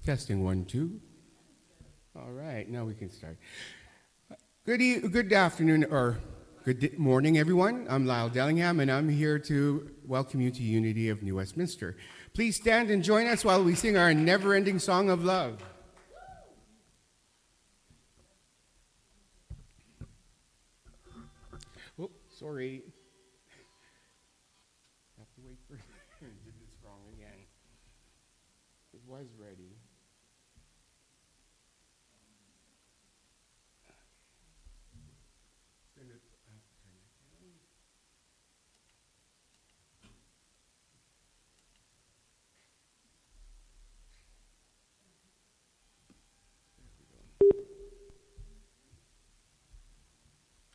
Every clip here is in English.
Testing 1, 2. All right, now we can start. Good afternoon, or good morning, everyone. I'm Lyle Dellingham, and I'm here to welcome you to Unity of New Westminster. Please stand and join us while we sing our never-ending song of love. Oh, sorry. Have to wait for did this wrong again. It was ready.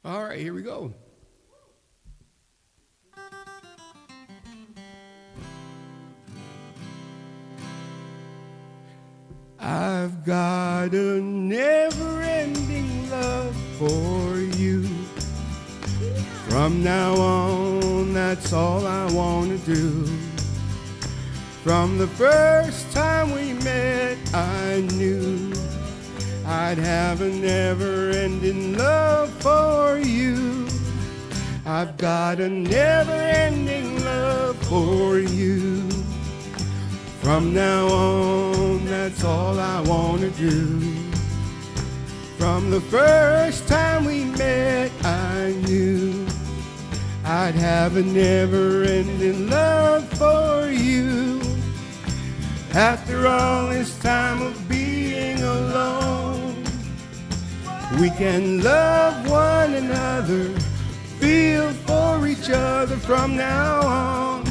All right, here we go. I've got a never-ending love for you. From now on, that's all I want to do. From the first time we met, I knew I'd have a never-ending love for you. I've got a never-ending love for you. From now on, that's all I want to do. From the first time we met, I knew I'd have a never-ending love for you. After all this time of being alone, we can love one another, feel for each other from now on.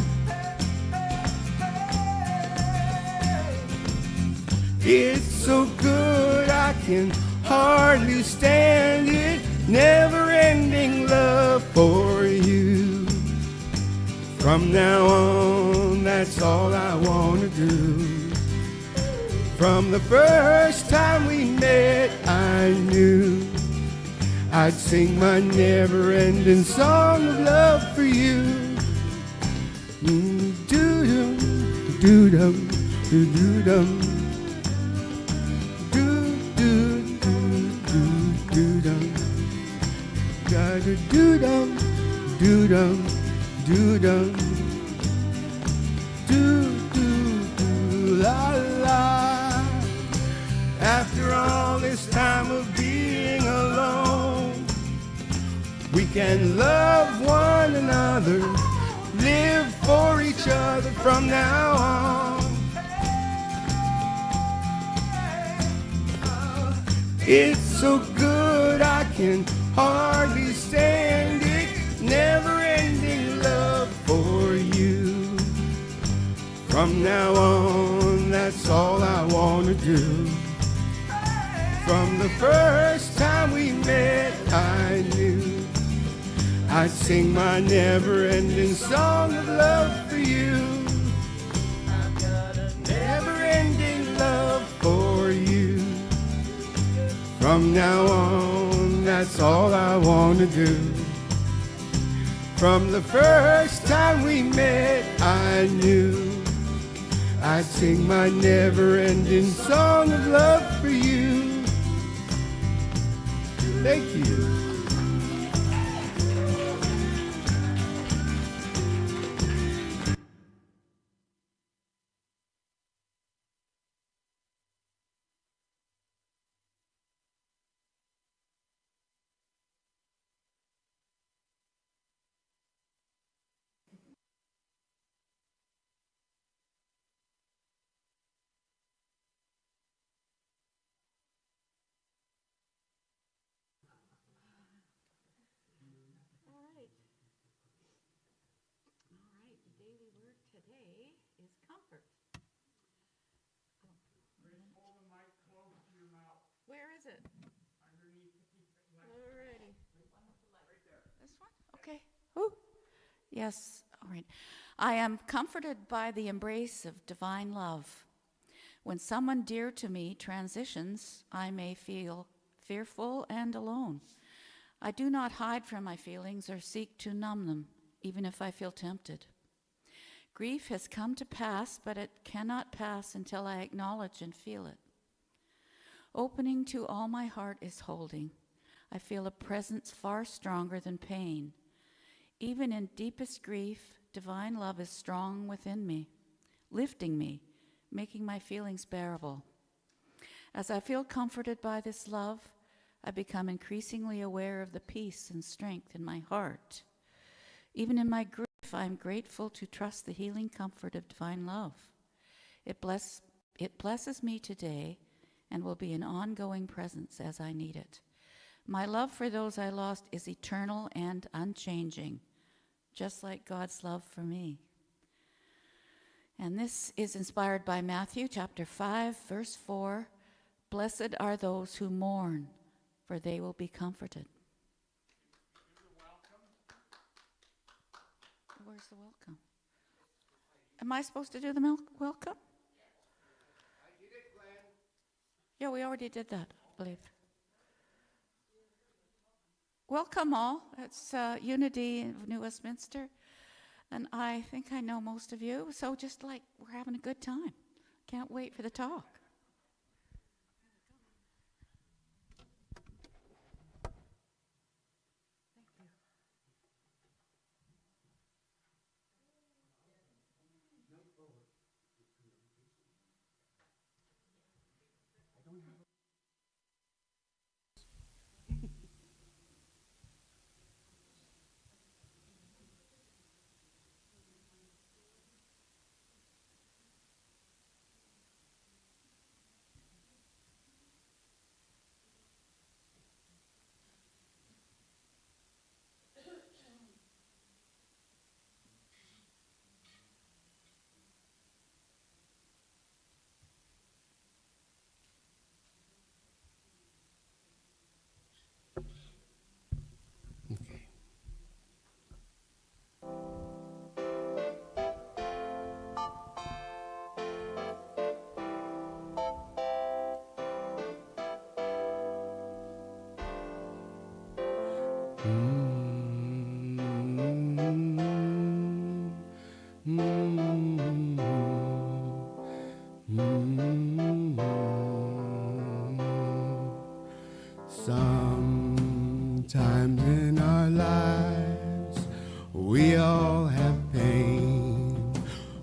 It's so good I can hardly stand it, never-ending love for you. From now on, that's all I want to do. From the first time we met, I knew I'd sing my never-ending song of love for you. Do-dum, do-dum, do-dum. Do-dum, do-dum, do-dum, do-do-do-la-la. After all this time of being alone, we can love one another, live for each other from now on. It's so good I can hardly stand it, never-ending love for you. From now on, that's all I want to do. From the first time we met, I knew I'd sing my never-ending song of love for you. I've got a never-ending love for you. From now on, that's all I want to do. From the first time we met, I knew I'd sing my never-ending song of love for you. Thank you. Where is it? Underneath the Alrighty. Right there. This one? Okay. Ooh. Yes. All right. I am comforted by the embrace of divine love. When someone dear to me transitions, I may feel fearful and alone. I do not hide from my feelings or seek to numb them, even if I feel tempted. Grief has come to pass, but it cannot pass until I acknowledge and feel it. Opening to all my heart is holding. I feel a presence far stronger than pain. Even in deepest grief, divine love is strong within me, lifting me, making my feelings bearable. As I feel comforted by this love, I become increasingly aware of the peace and strength in my heart. Even in my grief, I am grateful to trust the healing comfort of divine love. It blesses me today and will be an ongoing presence as I need it. My love for those I lost is eternal and unchanging, just like God's love for me. And this is inspired by Matthew chapter 5, verse 4. Blessed are those who mourn, for they will be comforted. Where's the welcome? Am I supposed to do the welcome? I did it, Glenn. Yeah, we already did that, I believe. Welcome all. It's Unity of New Westminster. And I think I know most of you, so just like we're having a good time. Can't wait for the talk. Okay. Sometimes in our lives we all have pain,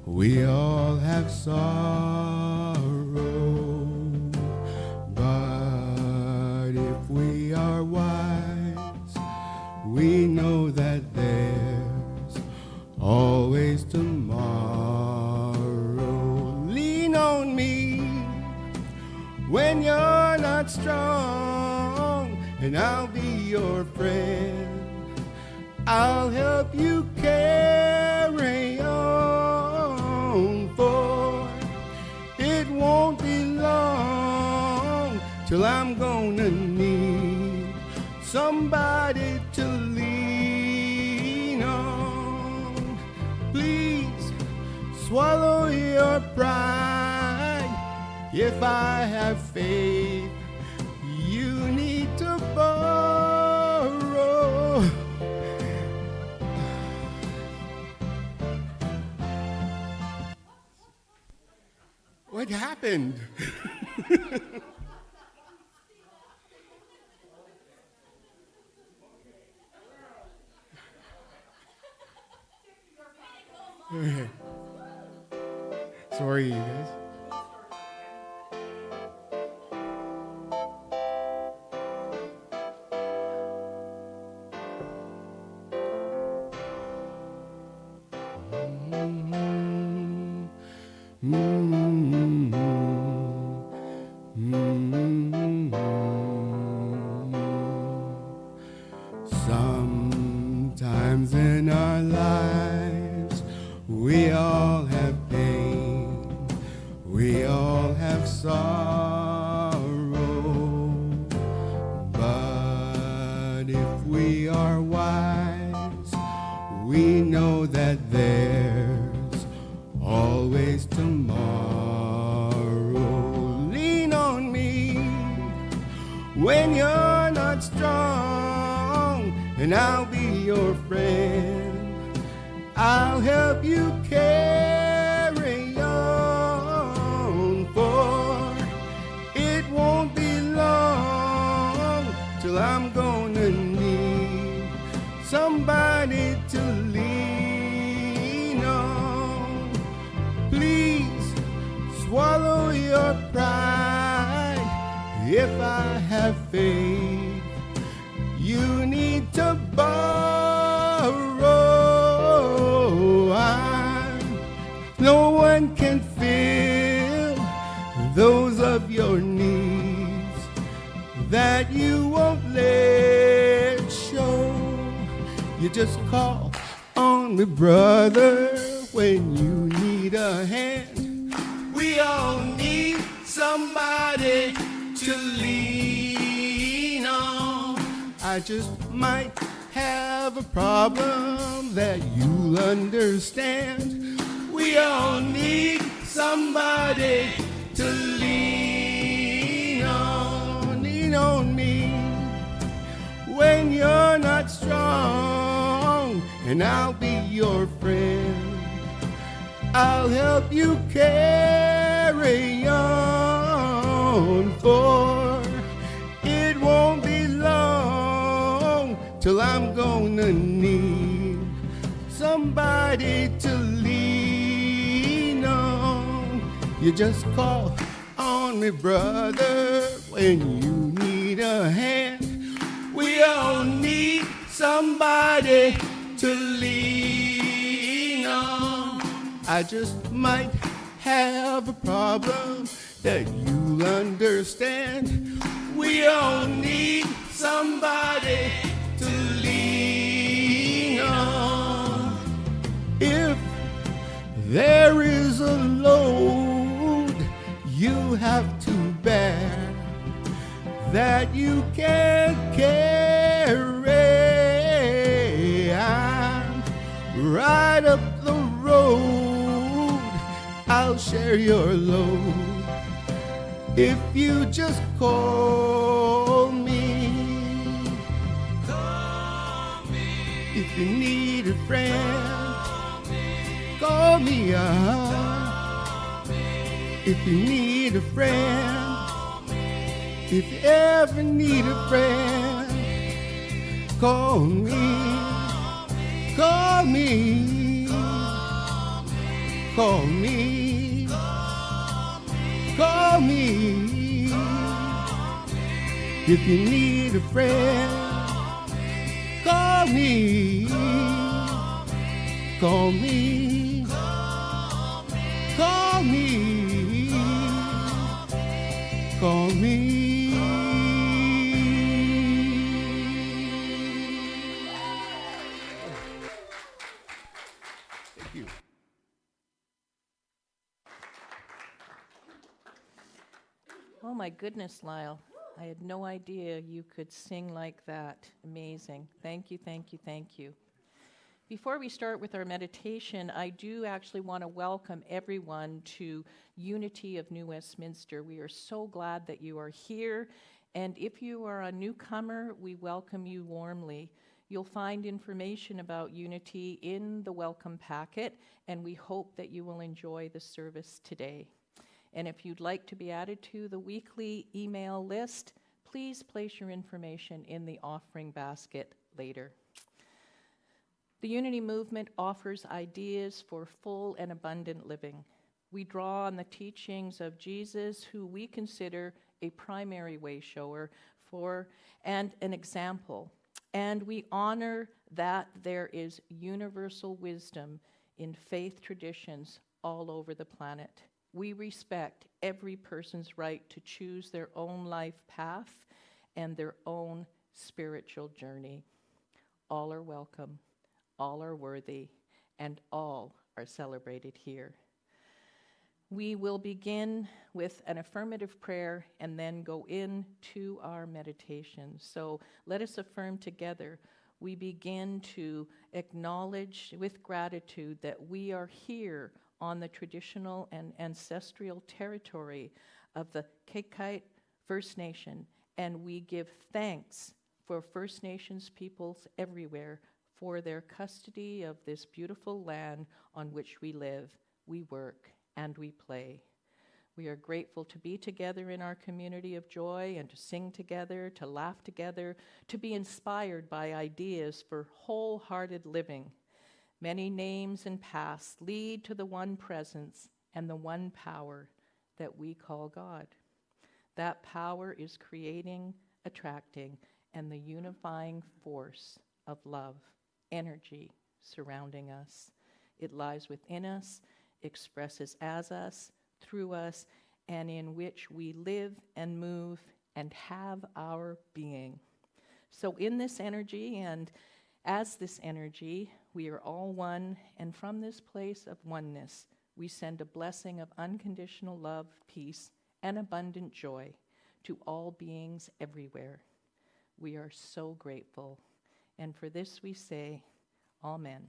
we all have sorrow, but if we are wise, we know that there's always tomorrow. Lean on me when you're not strong, and I'll be your friend. I'll help you carry on, for it won't be long till I'm gonna need somebody to lean on. Please swallow your pride. If I have faith, you need to borrow. What happened? Okay. Sorry, you guys. Sometimes in our lives we all have pain, we all have sorrow, but if we are wise, we know that there's always tomorrow. Lean on me when you're not strong, and I'll be your friend. I'll help you carry on, for it won't be long till I'm gonna need somebody to lean on. Please swallow your pride. If I have faith, you need to borrow. No one can fill those of your needs that you won't let show. You just call on me, brother, when you need a hand. We all need somebody to lean on. I just might have a problem that you'll understand. We all need somebody to lean on me when you're not strong, and I'll be your friend. I'll help you carry on, for it won't be long till I'm gonna need somebody to lean on. You just call on me, brother, when you need a hand. We all need somebody to lean on. I just might have a problem that you'll understand. We all need somebody to lean on. If there is a load you have to bear that you can't carry, I'm right up the road. I'll share your load if you just call me. If you need a friend, call me up. If you need a friend, if you ever need a friend, call me, call me, call me, call me. If you need a friend, call me, call me, call me, call me. Thank you. Oh my goodness, Lyle. I had no idea you could sing like that. Amazing. Thank you, thank you, thank you. Before we start with our meditation, I do actually want to welcome everyone to Unity of New Westminster. We are so glad that you are here, and if you are a newcomer, we welcome you warmly. You'll find information about Unity in the welcome packet, and we hope that you will enjoy the service today. And if you'd like to be added to the weekly email list, please place your information in the offering basket later. The Unity Movement offers ideas for full and abundant living. We draw on the teachings of Jesus, who we consider a primary way shower for and an example. And we honor that there is universal wisdom in faith traditions all over the planet. We respect every person's right to choose their own life path and their own spiritual journey. All are welcome, all are worthy, and all are celebrated here. We will begin with an affirmative prayer and then go into our meditation. So let us affirm together. We begin to acknowledge with gratitude that we are here on the traditional and ancestral territory of the Kaikait First Nation, and we give thanks for First Nations peoples everywhere for their custody of this beautiful land on which we live, we work, and we play. We are grateful to be together in our community of joy and to sing together, to laugh together, to be inspired by ideas for wholehearted living. Many names and paths lead to the one presence and the one power that we call God. That power is creating, attracting, and the unifying force of love, energy surrounding us. It lies within us, expresses as us, through us, and in which we live and move and have our being. So in this energy and as this energy, we are all one, and from this place of oneness, we send a blessing of unconditional love, peace, and abundant joy to all beings everywhere. We are so grateful, and for this we say, Amen.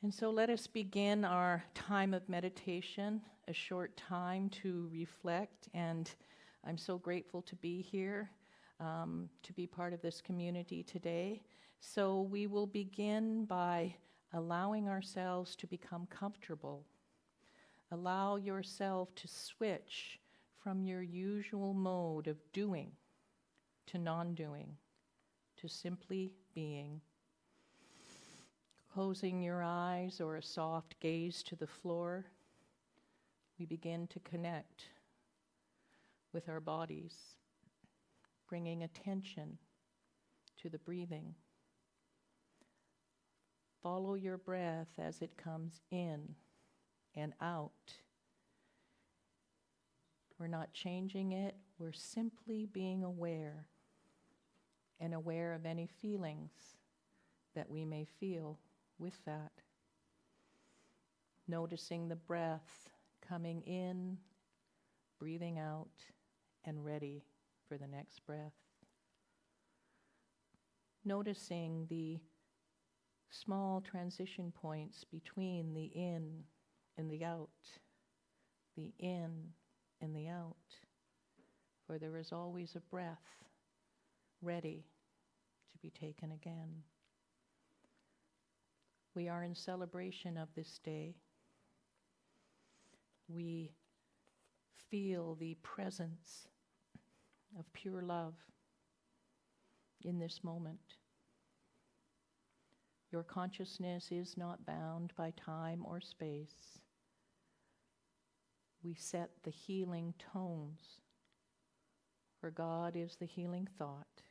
And so let us begin our time of meditation, a short time to reflect, and I'm so grateful to be here, to be part of this community today. So we will begin by allowing ourselves to become comfortable. Allow yourself to switch from your usual mode of doing to non-doing, to simply being. Closing your eyes or a soft gaze to the floor, we begin to connect with our bodies, bringing attention to the breathing. Follow your breath as it comes in and out. We're not changing it, we're simply being aware, and aware of any feelings that we may feel with that. Noticing the breath coming in, breathing out, and ready for the next breath. Noticing the small transition points between the in and the out, the in and the out, for there is always a breath ready to be taken again. We are in celebration of this day. We feel the presence of pure love in this moment. Your consciousness is not bound by time or space. We set the healing tones, for God is the healing thought,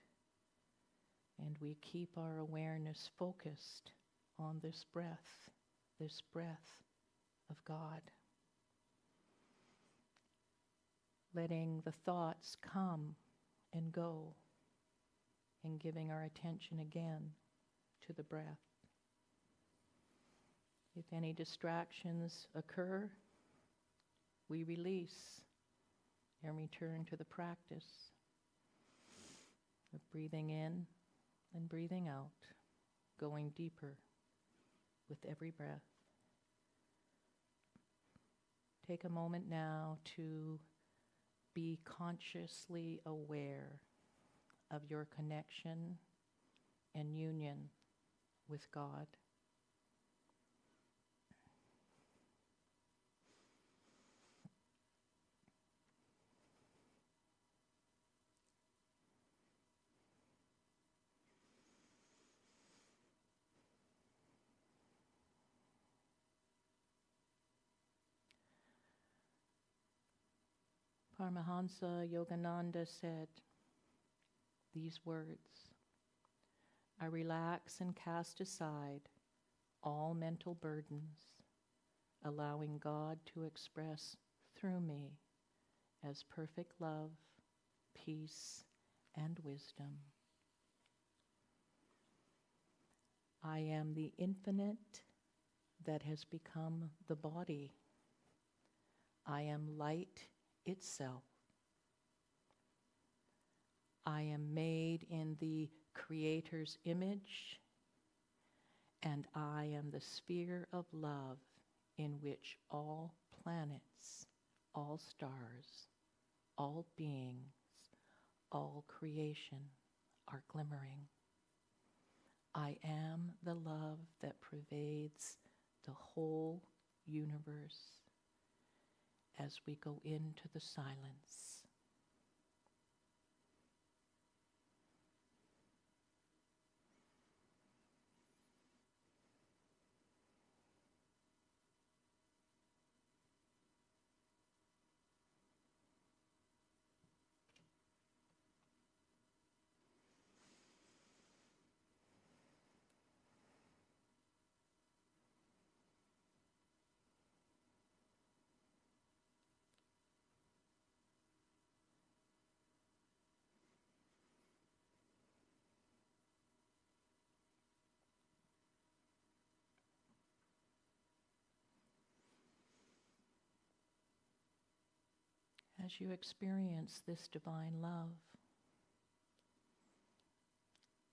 and we keep our awareness focused on this breath of God. Letting the thoughts come and go, and giving our attention again to the breath. If any distractions occur, we release and return to the practice of breathing in and breathing out, going deeper with every breath. Take a moment now to be consciously aware of your connection and union with God. Paramahansa Yogananda said these words, "I relax and cast aside all mental burdens, allowing God to express through me as perfect love, peace, and wisdom. I am the infinite that has become the body. I am light itself. I am made in the Creator's image, and I am the sphere of love in which all planets, all stars, all beings, all creation are glimmering. I am the love that pervades the whole universe as we go into the silence. As you experience this divine love,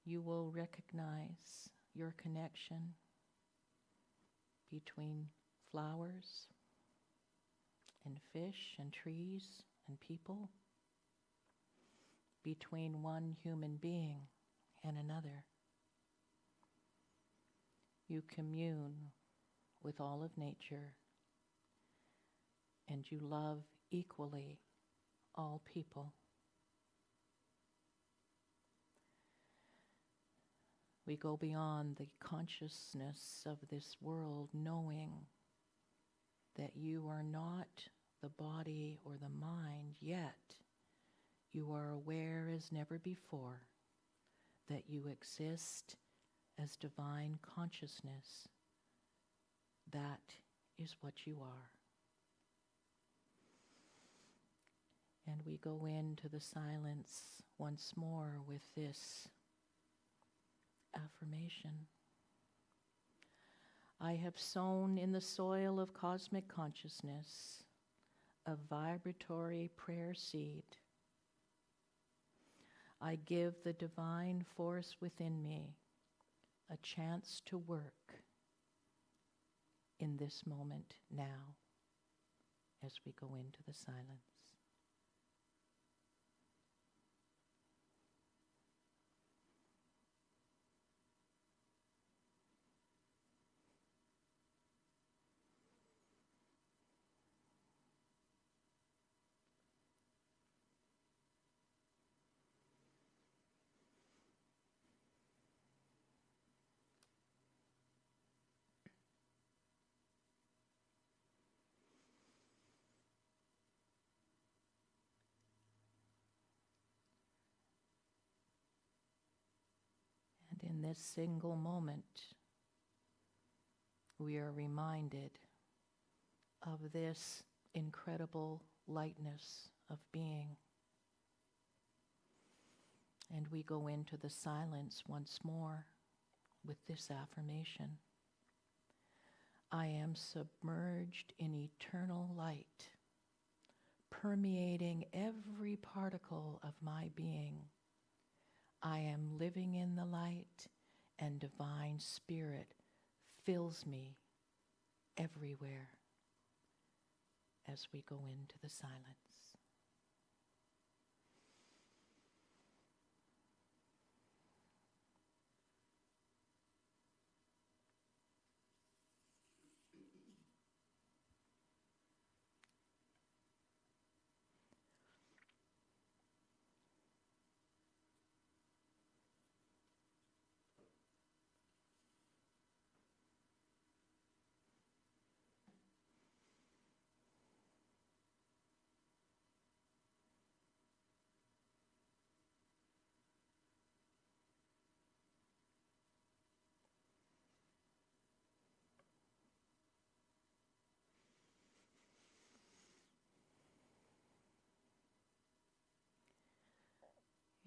you will recognize your connection between flowers and fish and trees and people, between one human being and another. You commune with all of nature, and you love equally all people. We go beyond the consciousness of this world, knowing that you are not the body or the mind, yet you are aware as never before that you exist as divine consciousness. That is what you are. And we go into the silence once more with this affirmation. I have sown in the soil of cosmic consciousness a vibratory prayer seed. I give the divine force within me a chance to work in this moment now as we go into the silence. And in this single moment, we are reminded of this incredible lightness of being. And we go into the silence once more with this affirmation. I am submerged in eternal light, permeating every particle of my being. I am living in the light, and divine spirit fills me everywhere as we go into the silence.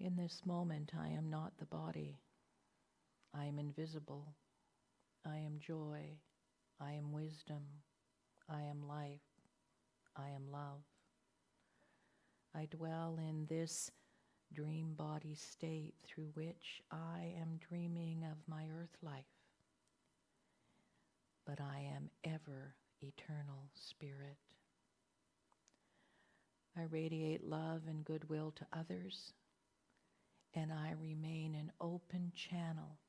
In this moment, I am not the body. I am invisible. I am joy. I am wisdom. I am life. I am love. I dwell in this dream body state through which I am dreaming of my earth life. But I am ever eternal spirit. I radiate love and goodwill to others, and I remain an open channel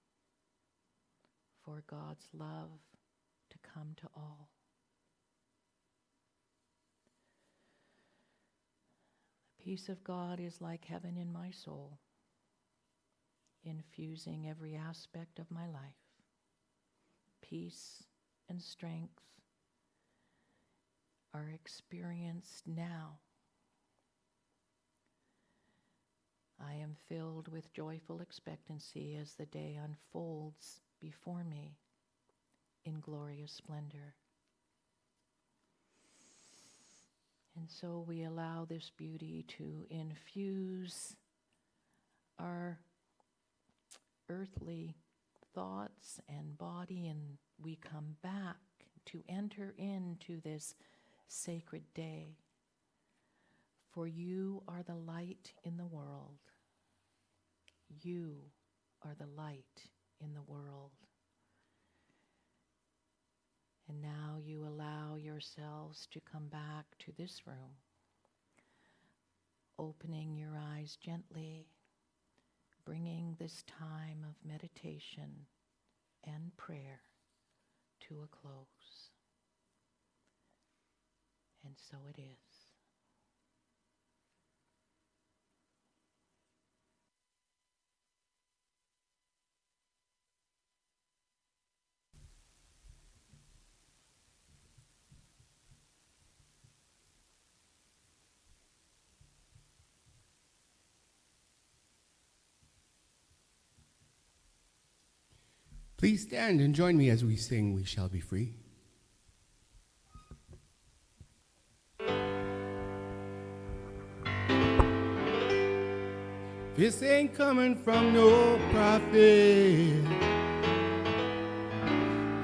for God's love to come to all. The peace of God is like heaven in my soul, infusing every aspect of my life. Peace and strength are experienced now. I am filled with joyful expectancy as the day unfolds before me in glorious splendor. And so we allow this beauty to infuse our earthly thoughts and body, and we come back to enter into this sacred day. For you are the light in the world. You are the light in the world. And now you allow yourselves to come back to this room, opening your eyes gently, bringing this time of meditation and prayer to a close. And so it is. Please stand and join me as we sing "We Shall Be Free." This ain't coming from no prophet,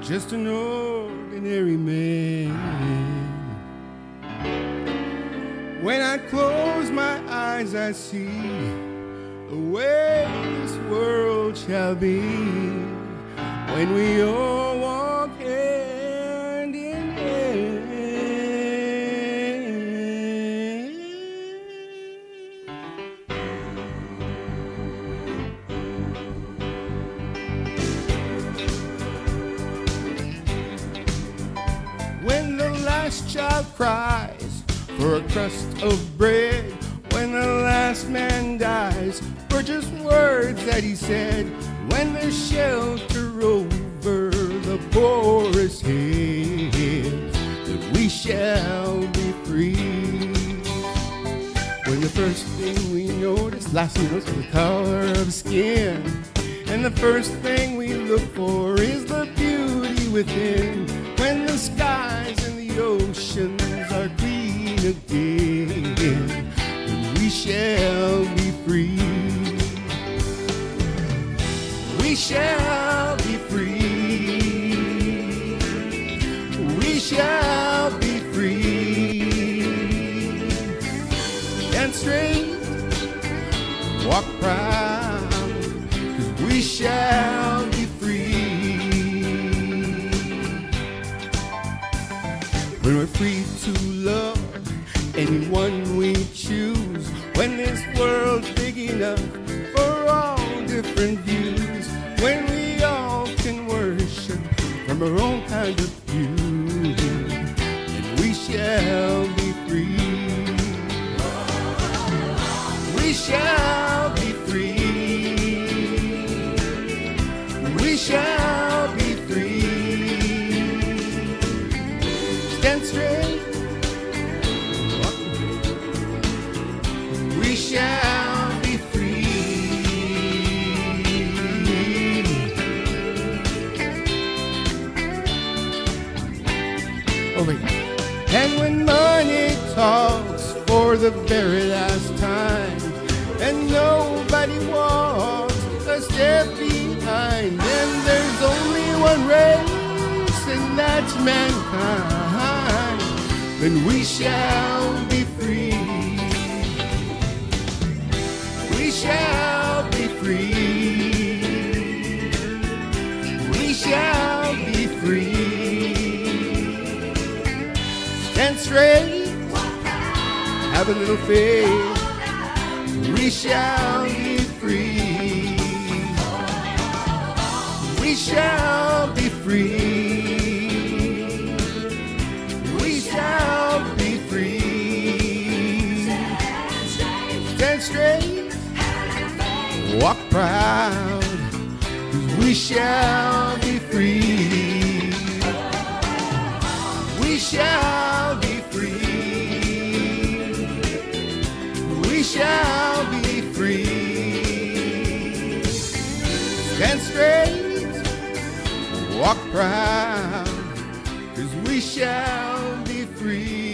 just an ordinary man. When I close my eyes, I see the way this world shall be, when we all walk hand in hand. When the last child cries for a crust of bread, when the last man dies for just words that he said, when there's shelter over the poorest heads, that we shall be free. When the first thing we notice, last notice the color of skin, and the first thing we look for is the beauty within. When the skies and the oceans are clean again, then we shall be free. We shall be free. We shall be free. Stand straight, walk proud, 'cause we shall be free. When we're free to love anyone we choose, when this world's big enough for all different views, when we all can worship from our own kind of view, and we shall be free. We shall be free. We shall be free. Stand straight. We shall be free. Oh, wait. And when money talks for the very last time, and nobody walks a step behind, and there's only one race, and that's mankind, then we shall be free. We shall be free. We shall be free. Stand straight, have a little faith. We shall be free. We shall be free. free. We shall be free. Stand straight, walk proud, 'cause we shall be free. We shall be free. We shall be free. Stand straight, walk proud, 'cause we shall be free.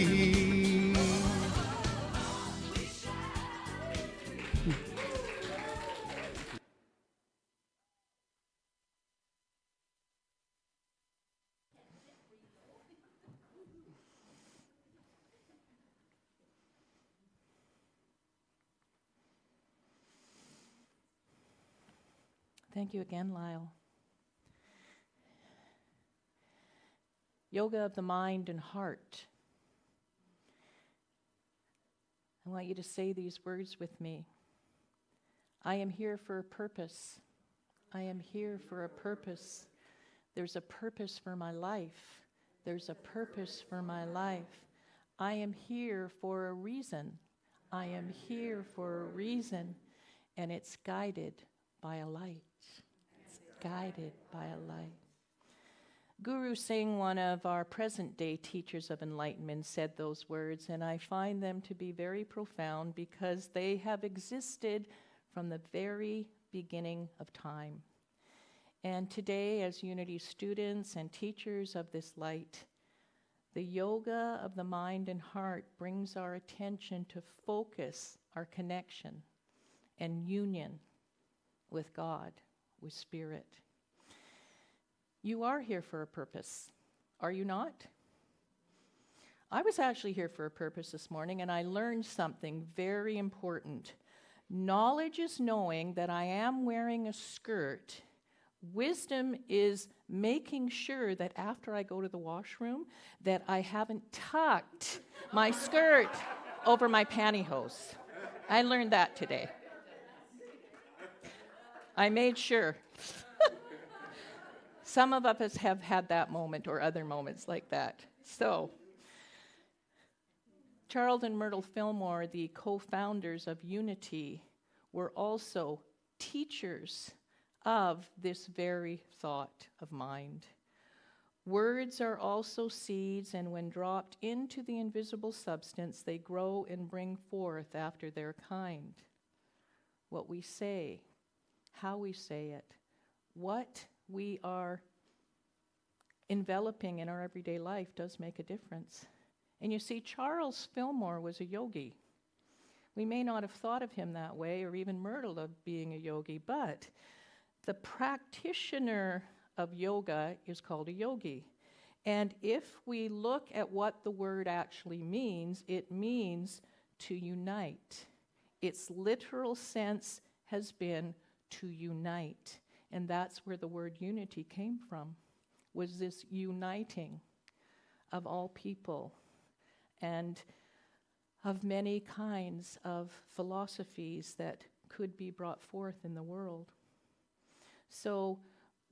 Thank you again, Lyle. Yoga of the mind and heart. I want you to say these words with me. I am here for a purpose. I am here for a purpose. There's a purpose for my life. There's a purpose for my life. I am here for a reason. I am here for a reason, and it's guided by a light. It's guided by a light. Guru Singh, one of our present-day teachers of enlightenment, said those words, and I find them to be very profound because they have existed from the very beginning of time. And today, as Unity students and teachers of this light, the yoga of the mind and heart brings our attention to focus our connection and union with God, with Spirit. You are here for a purpose, are you not? I was actually here for a purpose this morning, and I learned something very important. Knowledge is knowing that I am wearing a skirt. Wisdom is making sure that after I go to the washroom, that I haven't tucked my skirt over my pantyhose. I learned that today. I made sure. Some of us have had that moment or other moments like that. So, Charles and Myrtle Fillmore, the co-founders of Unity, were also teachers of this very thought of mind. Words are also seeds, and when dropped into the invisible substance, they grow and bring forth after their kind. What we say, how we say it, what we are enveloping in our everyday life does make a difference. And you see, Charles Fillmore was a yogi. We may not have thought of him that way, or even Myrtle of being a yogi, but the practitioner of yoga is called a yogi. And if we look at what the word actually means, it means to unite. Its literal sense has been to unite. And that's where the word unity came from, was this uniting of all people and of many kinds of philosophies that could be brought forth in the world. So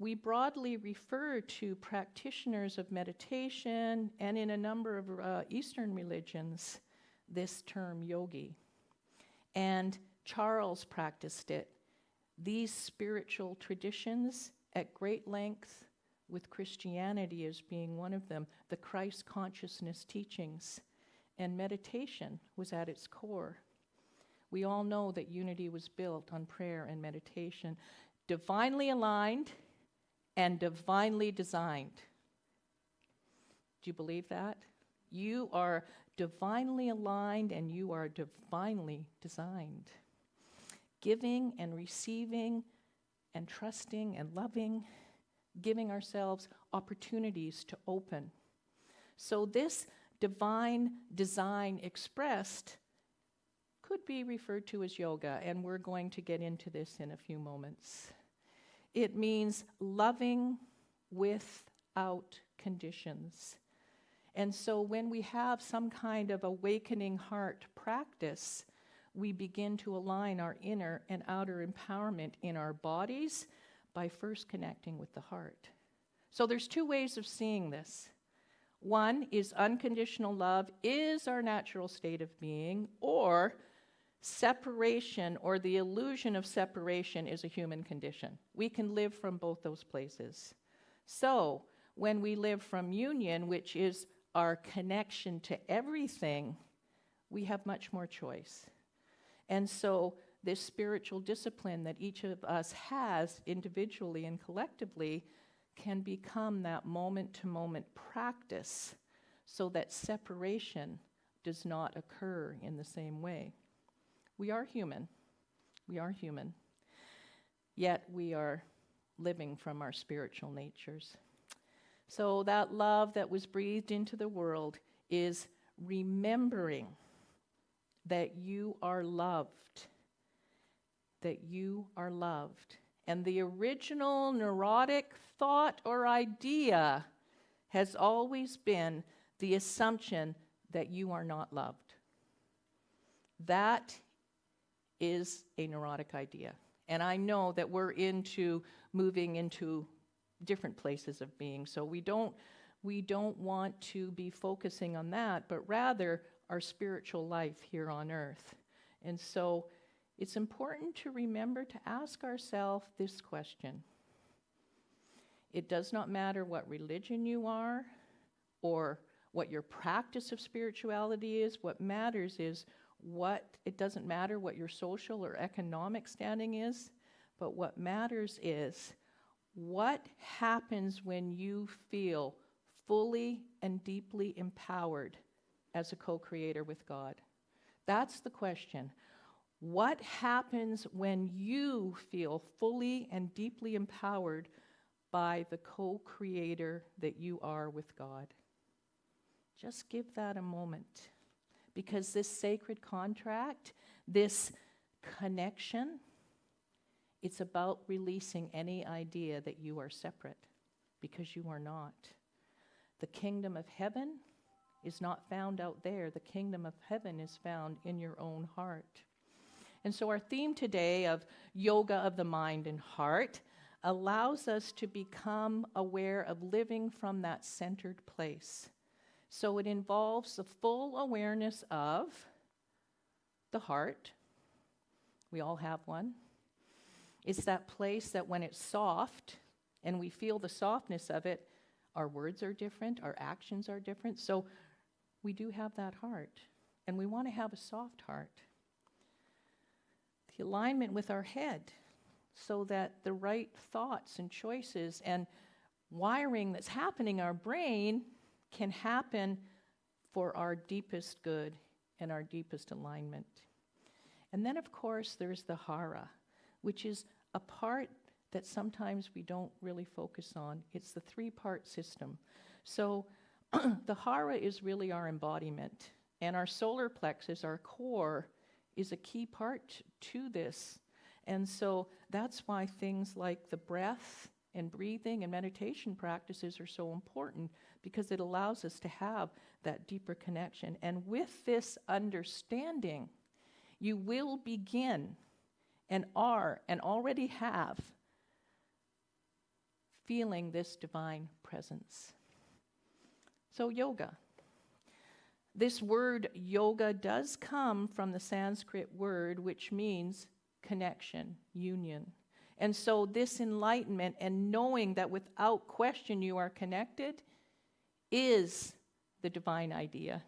we broadly refer to practitioners of meditation, and in a number of Eastern religions, this term yogi. And Charles practiced it. These spiritual traditions at great length, with Christianity as being one of them, the Christ consciousness teachings, and meditation was at its core. We all know that unity was built on prayer and meditation, divinely aligned and divinely designed. Do you believe that? You are divinely aligned and you are divinely designed. Giving and receiving and trusting and loving, giving ourselves opportunities to open. So this divine design expressed could be referred to as yoga, and we're going to get into this in a few moments. It means loving without conditions. And so when we have some kind of awakening heart practice, we begin to align our inner and outer empowerment in our bodies by first connecting with the heart. So there's two ways of seeing this. One is unconditional love is our natural state of being, or separation or the illusion of separation is a human condition. We can live from both those places. So when we live from union, which is our connection to everything, we have much more choice. And so this spiritual discipline that each of us has individually and collectively can become that moment-to-moment practice so that separation does not occur in the same way. We are human. We are human. Yet we are living from our spiritual natures. So that love that was breathed into the world is remembering that you are loved. That you are loved. And the original neurotic thought or idea has always been the assumption that you are not loved. That is a neurotic idea. And I know that we're moving into different places of being. So we don't want to be focusing on that, but rather our spiritual life here on earth. And so it's important to remember to ask ourselves this question. It does not matter what religion you are or what your practice of spirituality is. What matters is it doesn't matter what your social or economic standing is, but what matters is what happens when you feel fully and deeply empowered as a co-creator with God. That's the question. What happens when you feel fully and deeply empowered by the co-creator that you are with God? Just give that a moment. Because this sacred contract, this connection, it's about releasing any idea that you are separate, because you are not. The kingdom of heaven is not found out there. The kingdom of heaven is found in your own heart. And so our theme today of yoga of the mind and heart allows us to become aware of living from that centered place. So it involves the full awareness of the heart. We all have one. It's that place that when it's soft and we feel the softness of it, our words are different, our actions are different. So we do have that heart, and we want to have a soft heart. The alignment with our head so that the right thoughts and choices and wiring that's happening in our brain can happen for our deepest good and our deepest alignment. And then, of course, there's the hara, which is a part that sometimes we don't really focus on. It's the three-part system. So the hara is really our embodiment, and our solar plexus, our core, is a key part to this. And so that's why things like the breath and breathing and meditation practices are so important, because it allows us to have that deeper connection. And with this understanding, you will begin and are and already have feeling this divine presence. So yoga. This word yoga does come from the Sanskrit word which means connection, union. And so this enlightenment and knowing that without question you are connected is the divine idea.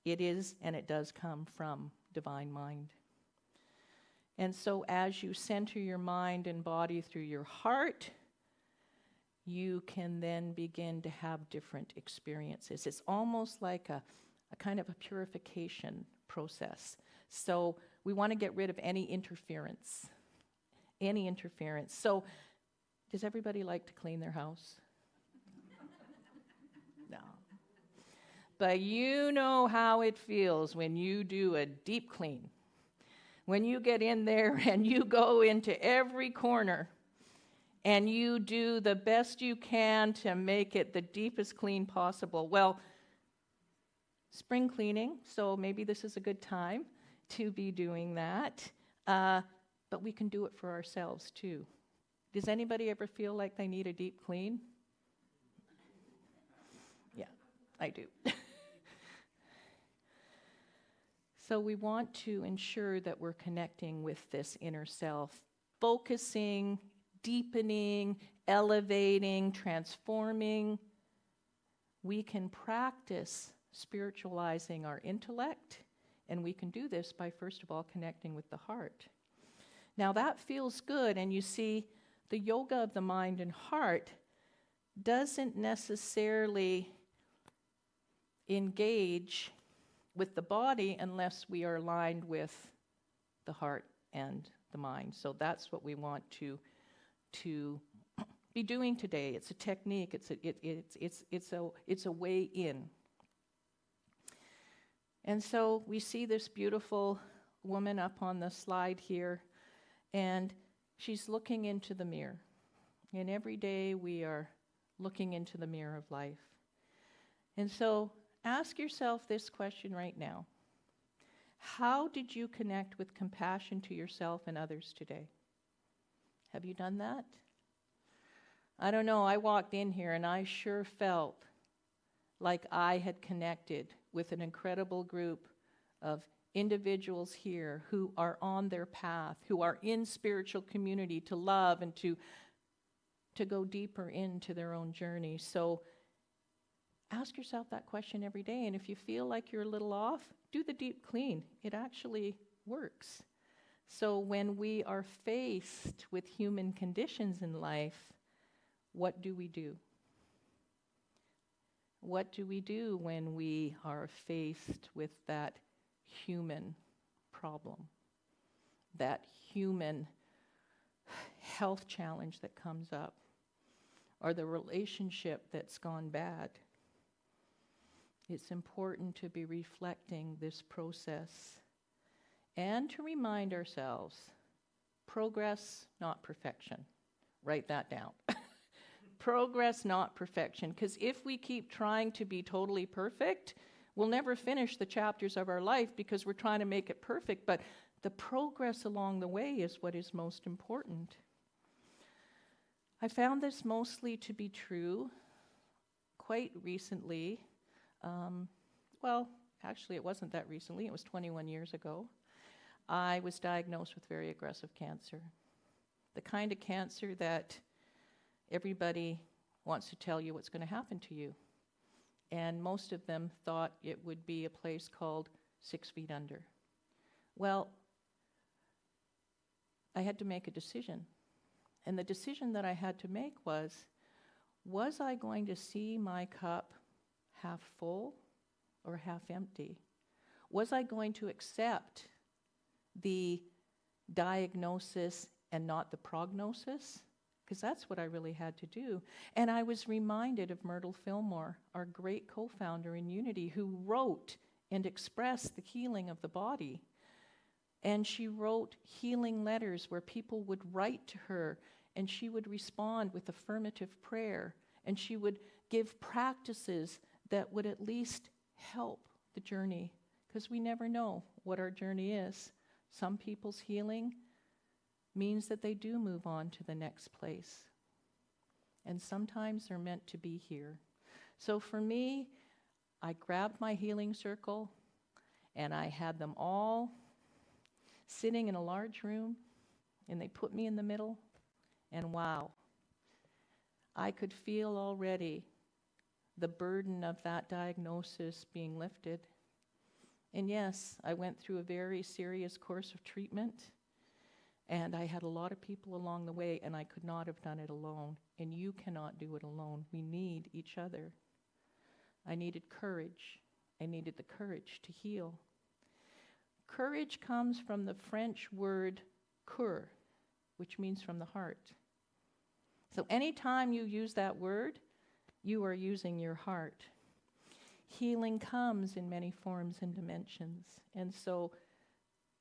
It is, and it does come from divine mind. And so as you center your mind and body through your heart, you can then begin to have different experiences. It's almost like a kind of a purification process. So we want to get rid of any interference. Any interference. So does everybody like to clean their house? No. But you know how it feels when you do a deep clean. When you get in there and you go into every corner and you do the best you can to make it the deepest clean possible. Well, spring cleaning, so maybe this is a good time to be doing that. But we can do it for ourselves too. Does anybody ever feel like they need a deep clean? Yeah, I do. So we want to ensure that we're connecting with this inner self, focusing, deepening, elevating, transforming. We can practice spiritualizing our intellect, and we can do this by, first of all, connecting with the heart. Now that feels good, and you see, the yoga of the mind and heart doesn't necessarily engage with the body unless we are aligned with the heart and the mind. So that's what we want to be doing today. It's a technique. It's a way in. And so we see this beautiful woman up on the slide here, and she's looking into the mirror. And every day we are looking into the mirror of life. And so ask yourself this question right now. How did you connect with compassion to yourself and others today? Have you done that? I don't know, I walked in here and I sure felt like I had connected with an incredible group of individuals here who are on their path, who are in spiritual community to love and to go deeper into their own journey. So ask yourself that question every day, and if you feel like you're a little off, do the deep clean. It actually works. So when we are faced with human conditions in life, what do we do? What do we do when we are faced with that human problem, that human health challenge that comes up, or the relationship that's gone bad? It's important to be reflecting this process and to remind ourselves, progress, not perfection. Write that down. Progress, not perfection. Because if we keep trying to be totally perfect, we'll never finish the chapters of our life because we're trying to make it perfect. But the progress along the way is what is most important. I found this mostly to be true quite recently. Well, actually, it wasn't that recently. It was 21 years ago. I was diagnosed with very aggressive cancer. The kind of cancer that everybody wants to tell you what's going to happen to you. And most of them thought it would be a place called 6 feet under. Well, I had to make a decision. And the decision that I had to make was I going to see my cup half full or half empty? Was I going to accept the diagnosis and not the prognosis? Because that's what I really had to do. And I was reminded of Myrtle Fillmore, our great co-founder in Unity, who wrote and expressed the healing of the body. And she wrote healing letters where people would write to her, and she would respond with affirmative prayer, and she would give practices that would at least help the journey, because we never know what our journey is. Some people's healing means that they do move on to the next place. And sometimes they're meant to be here. So for me, I grabbed my healing circle and I had them all sitting in a large room, and they put me in the middle, and wow, I could feel already the burden of that diagnosis being lifted. And yes, I went through a very serious course of treatment, and I had a lot of people along the way, and I could not have done it alone. And you cannot do it alone. We need each other. I needed courage. I needed the courage to heal. Courage comes from the French word cœur, which means from the heart. So anytime you use that word, you are using your heart. Healing comes in many forms and dimensions. And so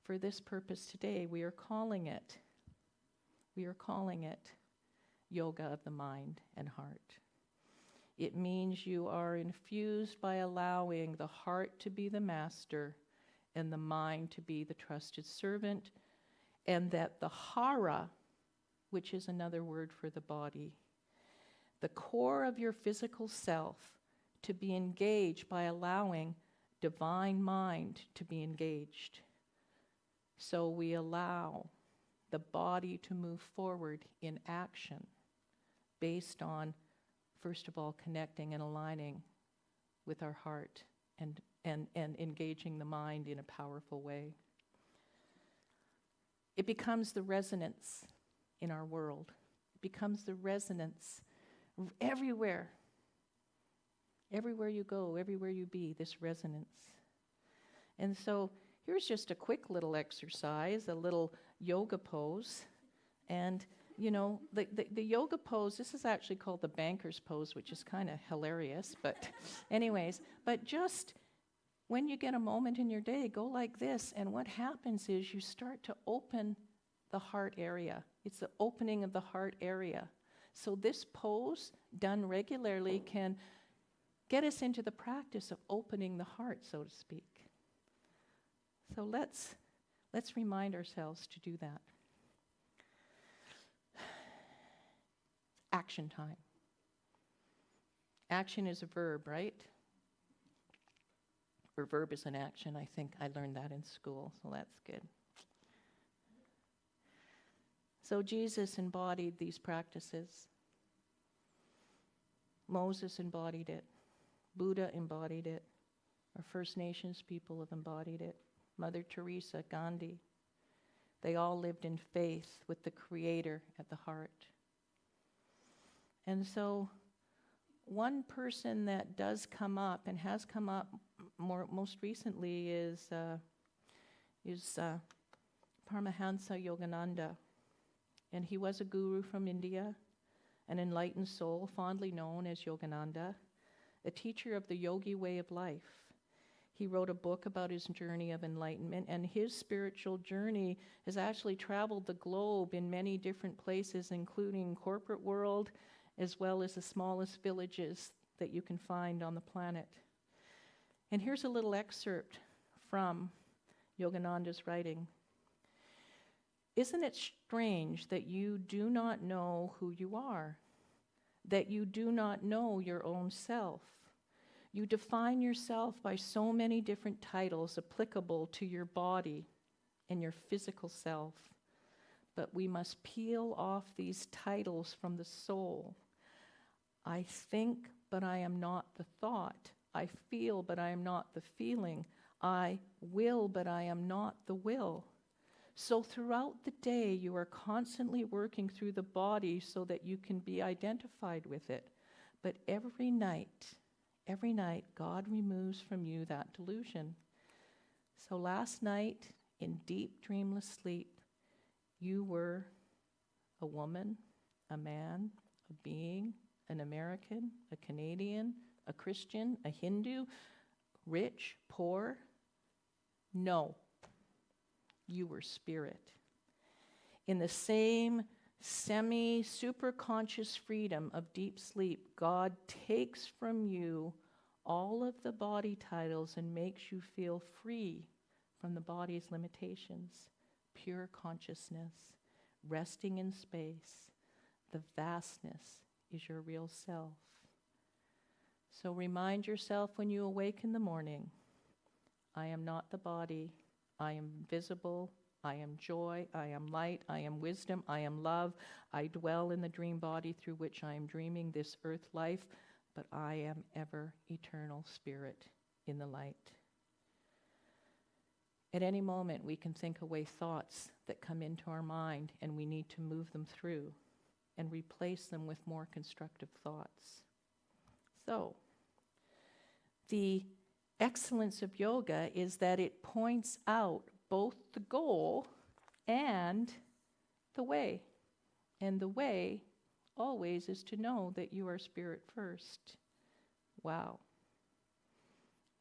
for this purpose today, we are calling it yoga of the mind and heart. It means you are infused by allowing the heart to be the master and the mind to be the trusted servant, and that the hara, which is another word for the body. The core of your physical self to be engaged by allowing divine mind to be engaged. So we allow the body to move forward in action based on, first of all, connecting and aligning with our heart and engaging the mind in a powerful way. It becomes the resonance in our world. It becomes the resonance everywhere. Everywhere you go, everywhere you be, this resonance. And so here's just a quick little exercise, a little yoga pose. And, you know, the yoga pose, this is actually called the banker's pose, which is kind of hilarious. But anyways, but just when you get a moment in your day, go like this. And what happens is you start to open the heart area. It's the opening of the heart area. So this pose, done regularly, can get us into the practice of opening the heart, so to speak. So let's remind ourselves to do that. Action time. Action is a verb, right? Or verb is an action. I think I learned that in school, so that's good. So Jesus embodied these practices. Moses embodied it. Buddha embodied it. Our First Nations people have embodied it. Mother Teresa, Gandhi. They all lived in faith with the Creator at the heart. And so one person that does come up and has come up most recently is Paramahansa Yogananda. And he was a guru from India, an enlightened soul, fondly known as Yogananda, a teacher of the yogi way of life. He wrote a book about his journey of enlightenment, and his spiritual journey has actually traveled the globe in many different places, including corporate world, as well as the smallest villages that you can find on the planet. And here's a little excerpt from Yogananda's writing. Isn't it strange that you do not know who you are? That you do not know your own self? You define yourself by so many different titles applicable to your body and your physical self. But we must peel off these titles from the soul. I think, but I am not the thought. I feel, but I am not the feeling. I will, but I am not the will. So throughout the day, you are constantly working through the body so that you can be identified with it. But every night, God removes from you that delusion. So last night, in deep dreamless sleep, you were a woman, a man, a being, an American, a Canadian, a Christian, a Hindu, rich, poor. No. You were spirit. In the same semi-superconscious freedom of deep sleep, God takes from you all of the body titles and makes you feel free from the body's limitations. Pure consciousness, resting in space. The vastness is your real self. So remind yourself when you awake in the morning, I am not the body. I am visible, I am joy, I am light, I am wisdom, I am love. I dwell in the dream body through which I am dreaming this earth life, but I am ever eternal spirit in the light. At any moment, we can think away thoughts that come into our mind, and we need to move them through and replace them with more constructive thoughts. So, the excellence of yoga is that it points out both the goal and the way. And the way always is to know that you are spirit first. Wow.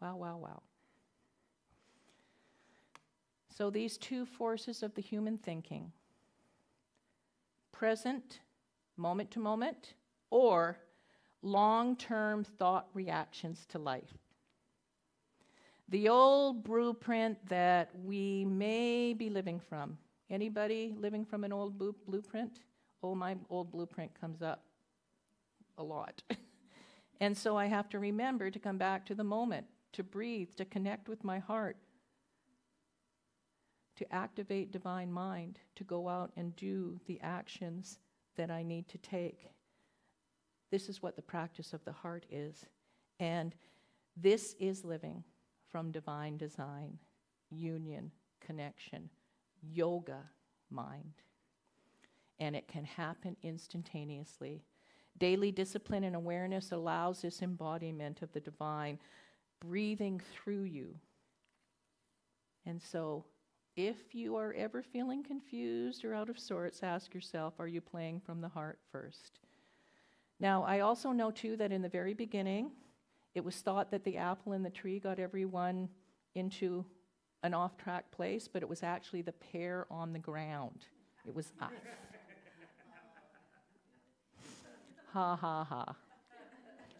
Wow, wow, wow. So these two forces of the human thinking, present, moment to moment, or long-term thought reactions to life. The old blueprint that we may be living from. Anybody living from an old blueprint? Oh, my old blueprint comes up a lot. And so I have to remember to come back to the moment, to breathe, to connect with my heart, to activate divine mind, to go out and do the actions that I need to take. This is what the practice of the heart is. And this is living from divine design, union, connection, yoga mind. And it can happen instantaneously. Daily discipline and awareness allows this embodiment of the divine breathing through you. And so, if you are ever feeling confused or out of sorts, ask yourself, are you playing from the heart first? Now, I also know, too, that in the very beginning, it was thought that the apple in the tree got everyone into an off-track place, but it was actually the pear on the ground. It was us. Ha, ha, ha.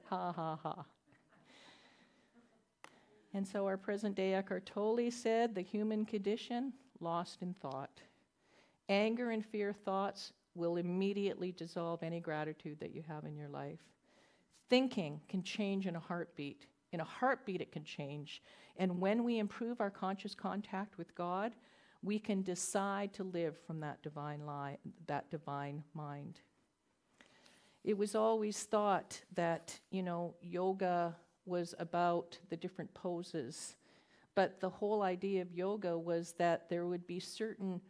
Ha, ha, ha. And so our present-day Eckhart Tolle said, the human condition, lost in thought. Anger and fear thoughts will immediately dissolve any gratitude that you have in your life. Thinking can change in a heartbeat. In a heartbeat, it can change. And when we improve our conscious contact with God, we can decide to live from that divine mind. It was always thought that, yoga was about the different poses. But the whole idea of yoga was that there would be certain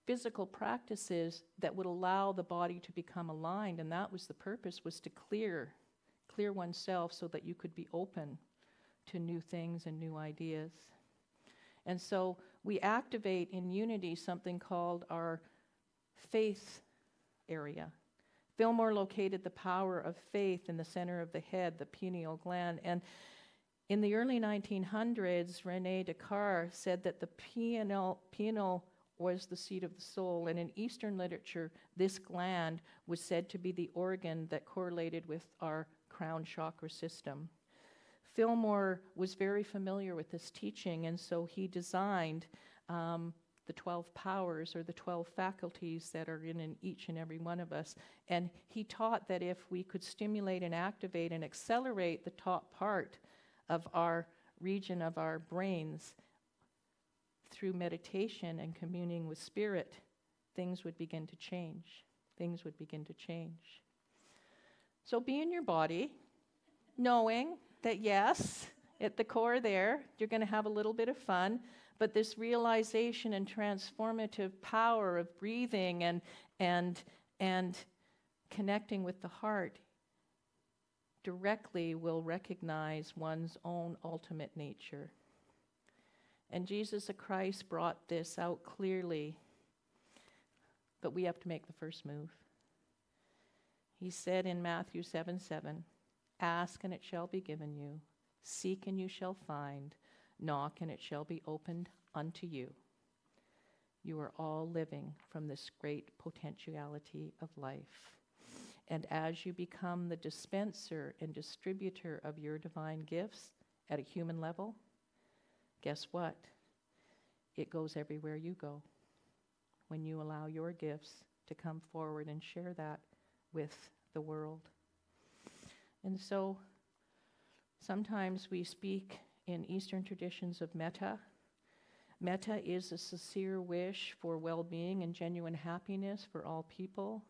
physical practices that would allow the body to become aligned, and that was the purpose, was to clear oneself so that you could be open to new things and new ideas. And so we activate in unity something called our faith area. Fillmore located the power of faith in the center of the head, the pineal gland. And in the early 1900s, René Descartes said that the pineal was the seat of the soul. And in Eastern literature, this gland was said to be the organ that correlated with our crown chakra system. Fillmore was very familiar with this teaching, and so he designed the 12 powers, or the 12 faculties that are in each and every one of us. And he taught that if we could stimulate and activate and accelerate the top part of our region of our brains through meditation and communing with spirit, things would begin to change. Things would begin to change. So be in your body, knowing that yes, at the core there, you're going to have a little bit of fun, but this realization and transformative power of breathing and connecting with the heart directly will recognize one's own ultimate nature. And Jesus Christ brought this out clearly, but we have to make the first move. He said in Matthew 7:7, ask and it shall be given you, seek and you shall find, knock and it shall be opened unto you. You are all living from this great potentiality of life. And as you become the dispenser and distributor of your divine gifts at a human level, guess what? It goes everywhere you go when you allow your gifts to come forward and share that with the world. And so sometimes we speak in Eastern traditions of metta. Metta is a sincere wish for well-being and genuine happiness for all people.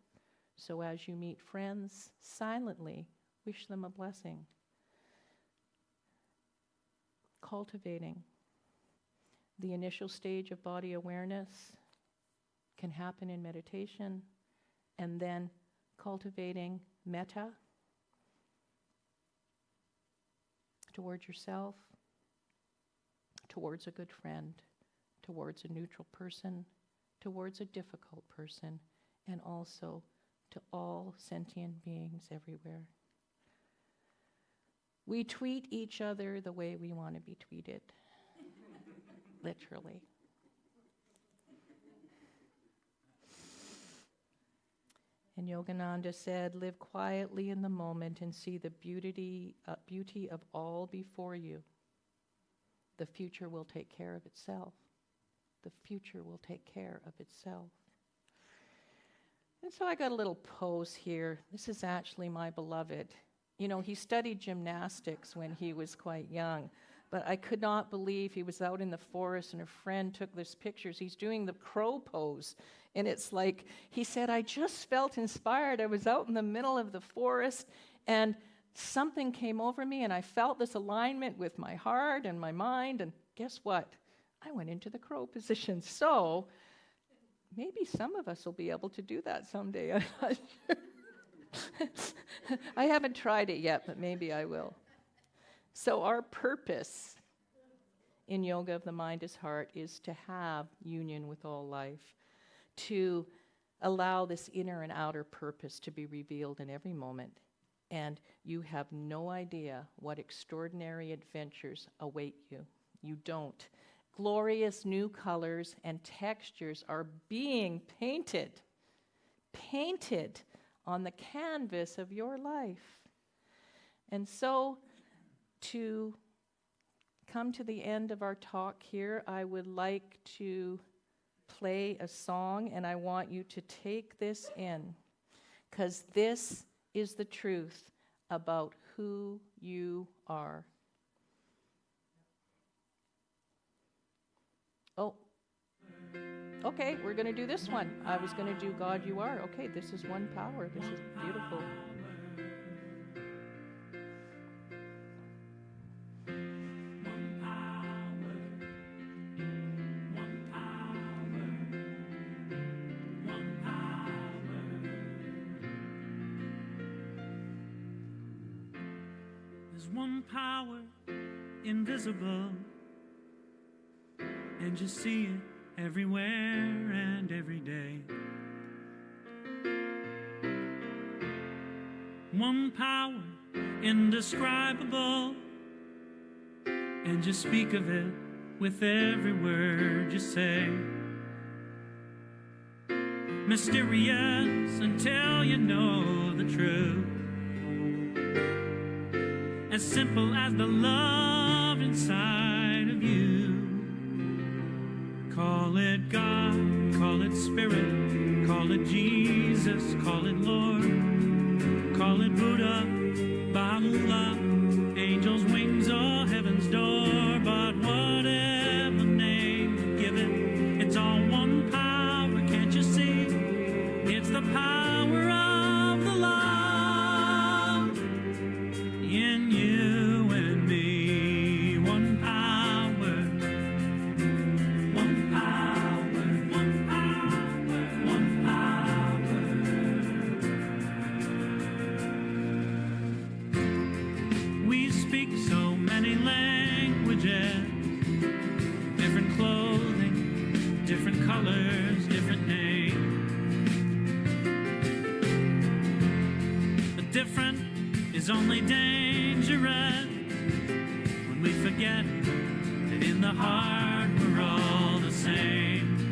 So as you meet friends, silently wish them a blessing. Cultivating the initial stage of body awareness can happen in meditation, and then cultivating metta towards yourself, towards a good friend, towards a neutral person, towards a difficult person, and also to all sentient beings everywhere. We tweet each other the way we want to be tweeted, literally. And Yogananda said, live quietly in the moment and see the beauty of all before you. The future will take care of itself. The future will take care of itself. And so I got a little pose here. This is actually my beloved. You know, he studied gymnastics when he was quite young, but I could not believe he was out in the forest and a friend took this pictures. He's doing the crow pose, and it's like, he said, I just felt inspired. I was out in the middle of the forest, and something came over me, and I felt this alignment with my heart and my mind, and guess what? I went into the crow position. So maybe some of us will be able to do that someday. I'm not sure. I haven't tried it yet, but maybe I will. So our purpose in Yoga of the Mind is Heart is to have union with all life, to allow this inner and outer purpose to be revealed in every moment. And you have no idea what extraordinary adventures await you. You don't. Glorious new colors and textures are being painted on the canvas of your life. And so, to come to the end of our talk here, I would like to play a song, and I want you to take this in, because this is the truth about who you are. Oh, okay, we're going to do this one. I was going to do God You Are. Okay, this is One Power. This is beautiful. One power, invisible, and you see it everywhere and every day. One power, indescribable, and you speak of it with every word you say. Mysterious until you know the truth. As simple as the love inside of you. Call it God, call it Spirit, call it Jesus, call it Lord, call it Buddha, Baha'u'llah, angels' wings or heaven's door. But whatever name you give it, it's all one power, can't you see? It's the power of the love in you and me. One power, one power, one power, one power. We speak so many languages, different clothing, different colors, different names. But different is only dangerous when we forget that in the heart we're all the same.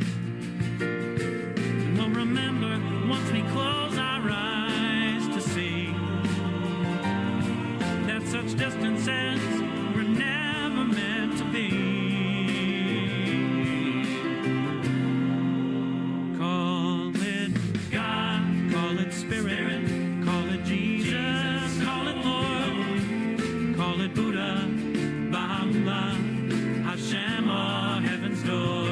And we'll remember once we close our eyes to see that such distances were never meant to be. Call it God, call it Spirit, call it Jesus, call it Lord, call it Buddha, Baha'u'llah, Hashem, or heaven's door.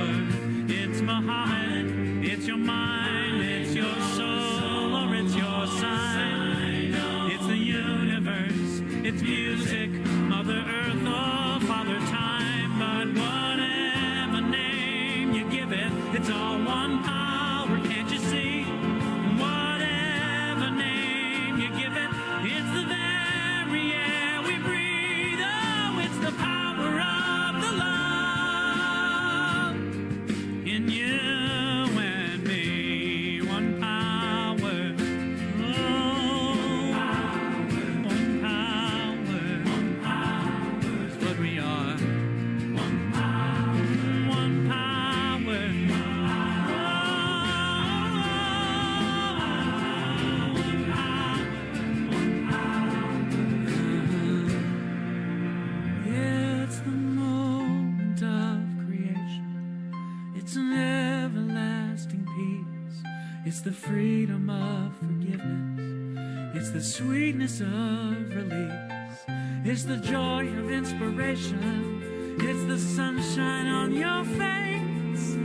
It's Muhammad, it's your mind, it's your soul, or it's your sign. It's the universe, it's music, Mother Earth, or Father Time. But whatever name you give it, it's all one power, can't you see? Whatever name you give it, it's the very air we breathe. Oh, it's the power of the love in you and me. One power. Oh, one power. It's what we are. One power. One power. Oh, It's the freedom of forgiveness. It's the sweetness of release. It's the joy of inspiration. It's the sunshine on your face.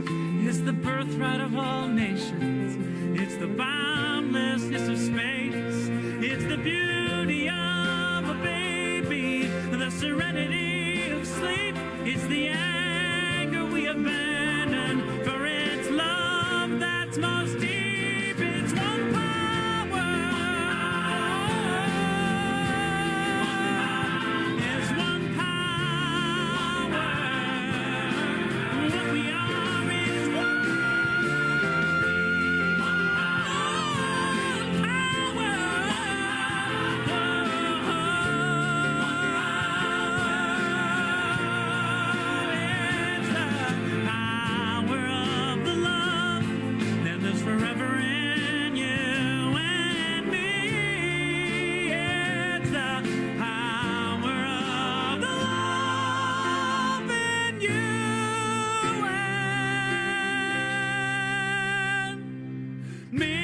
It's the birthright of all nations. It's the boundlessness of space. It's the beauty of a baby, the serenity of sleep. It's the anger we abandon, for it's love that's most deep. It's one power. It's one power. What we are is one power of the love that lives forever in you and me. It's the power of the love in you and me.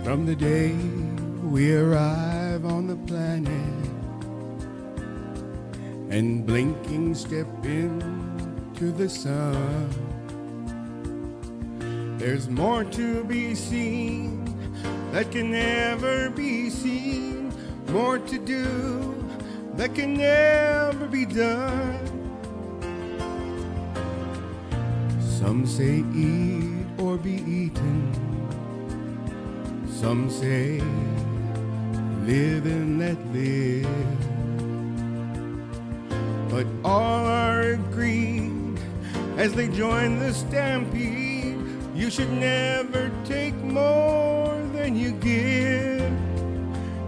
From the day we arrive on the planet and blinking step into the sun, there's more to be seen that can never be seen, more to do that can never be done. Some say eat or be eaten. Some say live and let live. But all are agreed as they join the stampede, you should never take more than you give.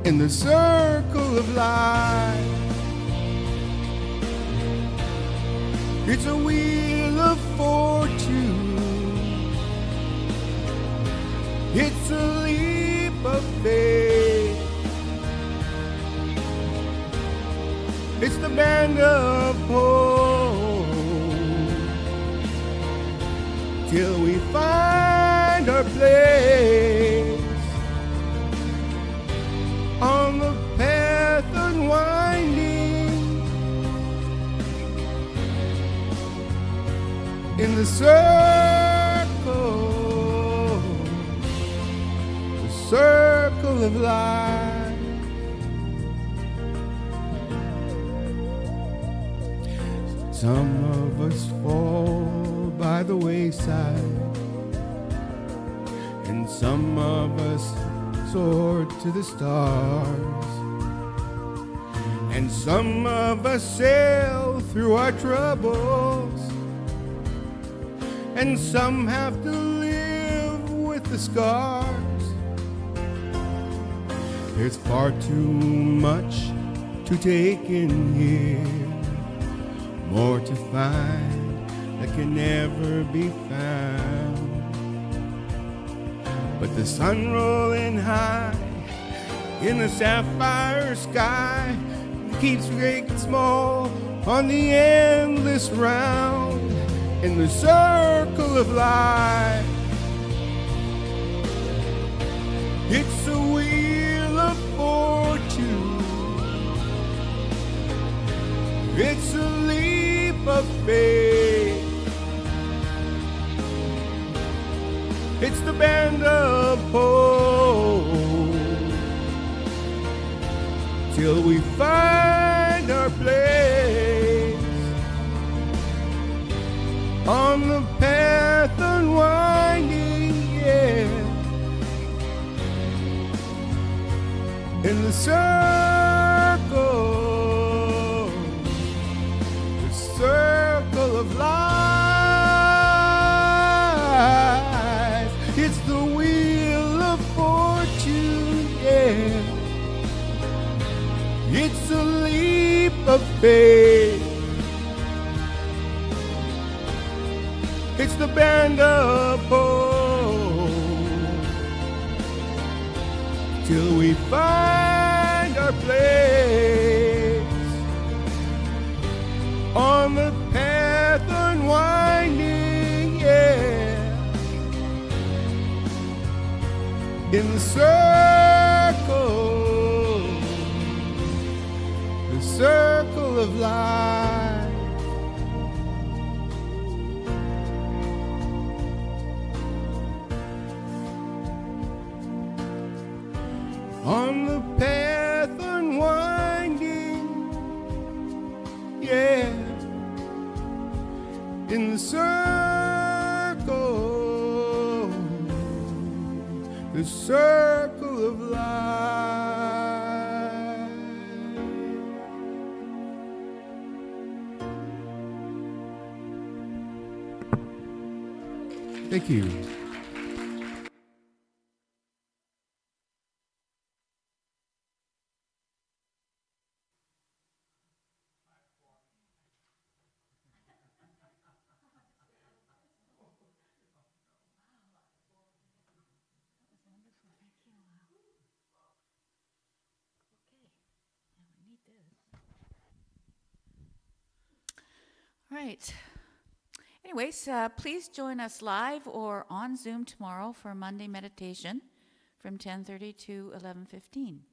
In the circle of life, it's a wheel of fortune. It's a leap of faith. It's the band of hope till we find our place on the path unwinding in the circle. circle of life. Some of us fall by the wayside, and some of us soar to the stars, and some of us sail through our troubles, and some have to live with the scars. There's far too much to take in here, more to find that can never be found. But the sun rolling high in the sapphire sky keeps great and small on the endless round in the circle of life. It's a wheel of fortune, it's a leap of faith, it's the band of hope, till we find our place on the path unwinding, yeah, in the circle of life. It's the wheel of fortune, yeah, it's a leap of faith, it's the band of hope, till we find our place on the path unwinding, yeah, in the circle of life. On the path unwinding, yeah, in the circle of life. Thank you. All right. Anyways, please join us live or on Zoom tomorrow for Monday meditation from 10:30 to 11:15.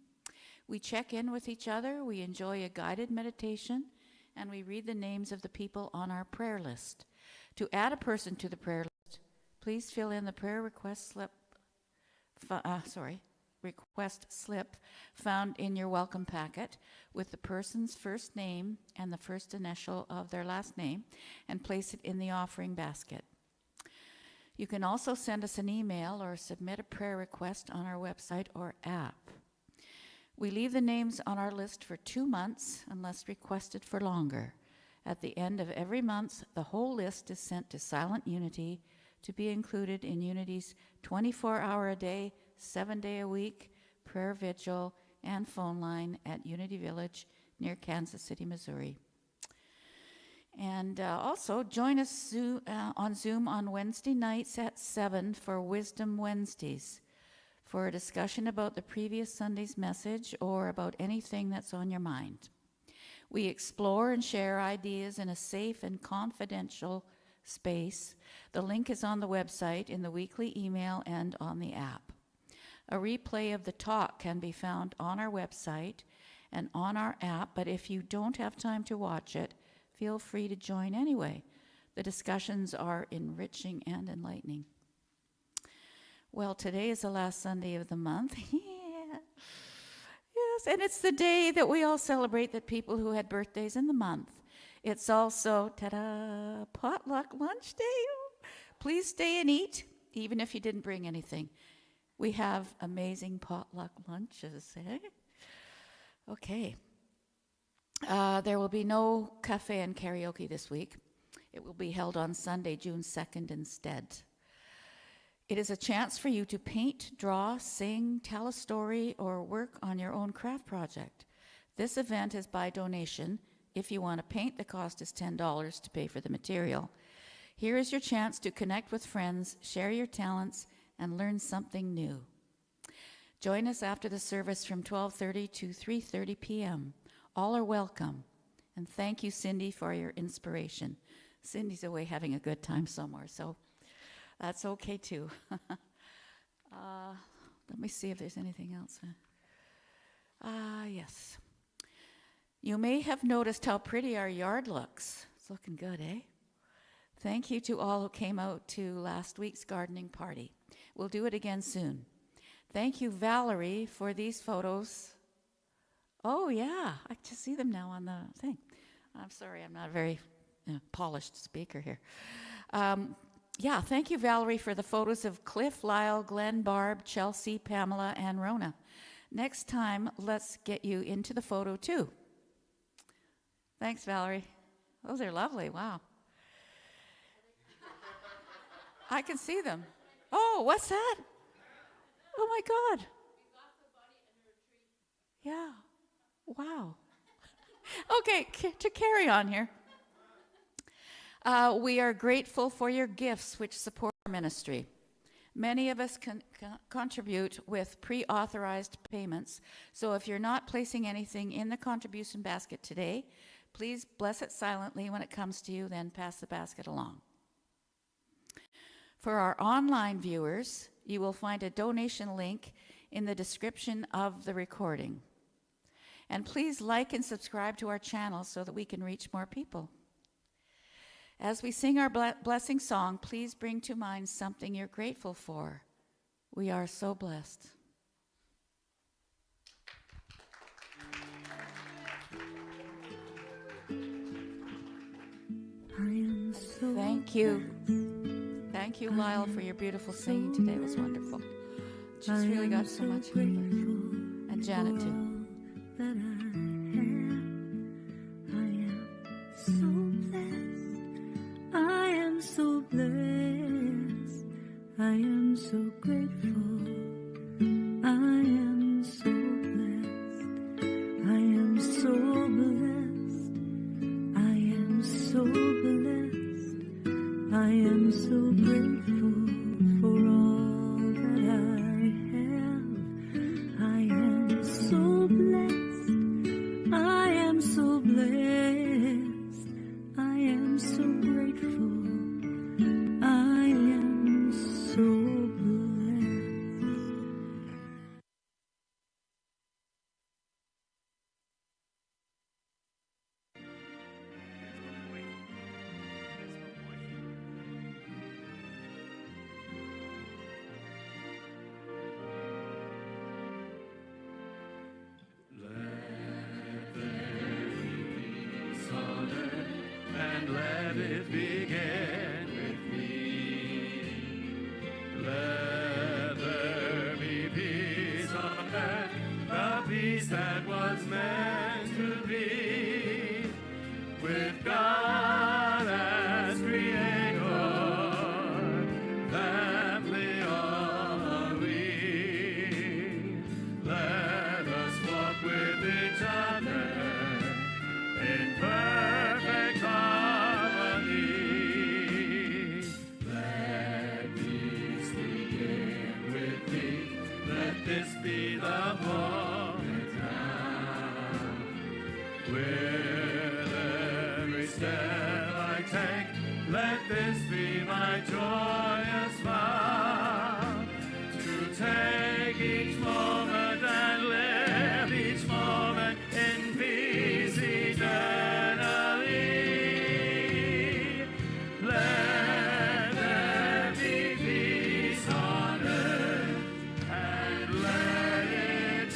We check in with each other, we enjoy a guided meditation, and we read the names of the people on our prayer list. To add a person to the prayer list, please fill in the prayer request slip found in your welcome packet with the person's first name and the first initial of their last name, and place it in the offering basket. You can also send us an email or submit a prayer request on our website or app. We leave the names on our list for 2 months unless requested for longer. At the end of every month, the whole list is sent to Silent Unity to be included in Unity's 24-hour-a-day, 7-day-a-week prayer vigil and phone line at Unity Village near Kansas City, Missouri. And also join us on Zoom on Wednesday nights at 7 for Wisdom Wednesdays for a discussion about the previous Sunday's message or about anything that's on your mind. We explore and share ideas in a safe and confidential space. The link is on the website, in the weekly email, and on the app. A replay of the talk can be found on our website and on our app, but if you don't have time to watch it, feel free to join anyway. The discussions are enriching and enlightening. Well, today is the last Sunday of the month. Yeah. Yes, and it's the day that we all celebrate the people who had birthdays in the month. It's also, ta-da, potluck lunch day. Please stay and eat, even if you didn't bring anything. We have amazing potluck lunches, eh? Okay. There will be no cafe and karaoke this week. It will be held on Sunday, June 2nd instead. It is a chance for you to paint, draw, sing, tell a story, or work on your own craft project. This event is by donation. If you want to paint, the cost is $10 to pay for the material. Here is your chance to connect with friends, share your talents, and learn something new. Join us after the service from 12:30 to 3:30 p.m. All are welcome. And thank you, Cindy, for your inspiration. Cindy's away having a good time somewhere, so that's okay too. Let me see if there's anything else. Yes. You may have noticed how pretty our yard looks. It's looking good, eh? Thank you to all who came out to last week's gardening party. We'll do it again soon. Thank you, Valerie, for these photos. Oh, yeah, I can see them now on the thing. I'm sorry, I'm not a very polished speaker here. Thank you, Valerie, for the photos of Cliff, Lyle, Glenn, Barb, Chelsea, Pamela, and Rona. Next time, let's get you into the photo, too. Thanks, Valerie. Those are lovely, wow. I can see them. Oh, what's that? Oh, my God. Yeah, wow. Okay, to carry on here. We are grateful for your gifts which support our ministry. Many of us can contribute with pre-authorized payments, so if you're not placing anything in the contribution basket today, please bless it silently when it comes to you, then pass the basket along. For our online viewers, you will find a donation link in the description of the recording. And please like and subscribe to our channel so that we can reach more people. As we sing our blessing song, please bring to mind something you're grateful for. We are so blessed. Thank you. Thank you, Lyle, for your beautiful singing today. It was wonderful. She's really got so much in her. And Janet, too. That I am so blessed. I am so grateful. I am so blessed. I am so blessed. I am so blessed. I am so grateful for all that I have. I am so blessed. I am so blessed. I am so grateful. I am so blessed. And let it begin with me. Let there be peace on earth, the peace that was meant to be, with God as Creator, family are we. Let us walk with each other in perfect harmony. Let peace begin with me. Let this be the moment now. With every step I take, let this be my joyous vow. To take each moment and live each moment in peace eternally. Let there be peace on earth, and let it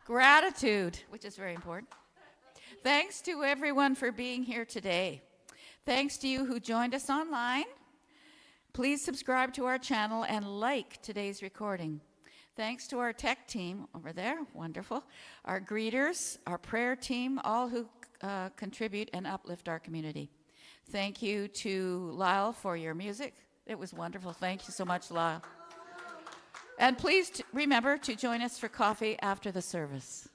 Gratitude, which is very important. Thanks to everyone for being here today. Thanks to you who joined us online. Please subscribe to our channel and like today's recording. Thanks to our tech team over there, wonderful. Our greeters, our prayer team, all who contribute and uplift our community. Thank you to Lyle for your music. It was wonderful. Thank you so much, Lyle. And please remember to join us for coffee after the service.